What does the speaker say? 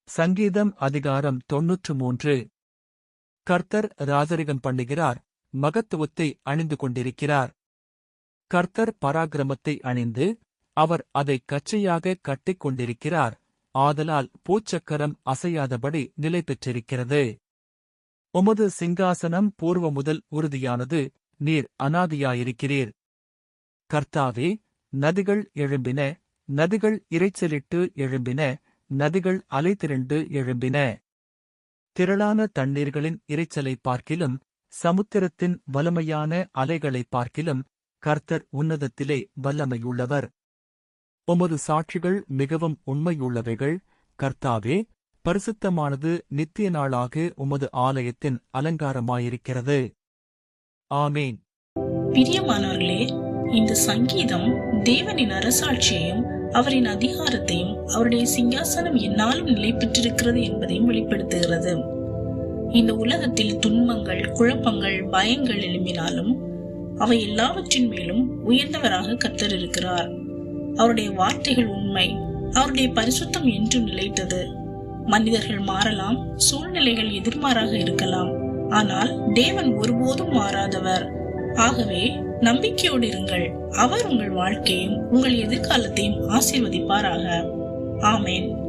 சங்கீதம் அதிகாரம் 93. கர்த்தர் ராஜரிகம் பண்ணுகிறார், மகத்துவத்தை அணிந்து கொண்டிருக்கிறார். கர்த்தர் பராக்கிரமத்தை அணிந்து, அவர் அதைக் கச்சையாக கட்டிக் கொண்டிருக்கிறார், ஆதலால் பூச்சக்கரம் அசையாதபடி நிலை பெற்றிருக்கிறது. உமது சிங்காசனம் பூர்வ முதல் உறுதியானது, நீர் அநாதியாயிருக்கிறீர். கர்த்தாவே, நதிகள் எழும்பின, நதிகள் இரைச்சலிட்டு எழும்பின, நதிகள் அலைதிரண்டு எழும்பின. திரளான தண்ணீர்களின் இரைச்சலைப் பார்க்கிலும், சமுத்திரத்தின் வல்லமையான அலைகளைப் பார்க்கிலும், கர்த்தர் உன்னதத்திலே வல்லமையுள்ளவர். உமது சாட்சிகள் மிகவும் உண்மையுள்ளவைகள், கர்த்தாவே, பரிசுத்தமானது நித்திய நாளாக உமது ஆலயத்தின் அலங்காரமாயிருக்கிறது. ஆமேன். பிரியமானவர்களே, இந்த சங்கீதம் தேவனின் அரசாட்சியையும் அவரின் அதிகாரத்தையும் அவருடைய சிங்காசனம் எந்நாளும் நிலை பெற்றிருக்கிறது என்பதையும் வெளிப்படுத்துகிறது. இந்த உலகத்தில் துன்பங்கள், குழப்பங்கள், பயங்கள் எழும்பினாலும் அவை எல்லாவற்றின் மேலும் உயர்ந்தவராக கர்த்தர் இருக்கிறார். அவருடைய வார்த்தைகள் உண்மை, அவருடைய பரிசுத்தம் என்றும் நிலைத்தது. மனிதர்கள் மாறலாம், சூழ்நிலைகள் எதிர்மாறாக இருக்கலாம், ஆனால் தேவன் ஒருபோதும் மாறாதவர். ஆகவே நம்பிக்கையோடு இருங்கள். அவர் உங்கள் வாழ்க்கையும் உங்கள் எதிர்காலத்தையும் ஆசீர்வதிப்பாராக. ஆமேன்.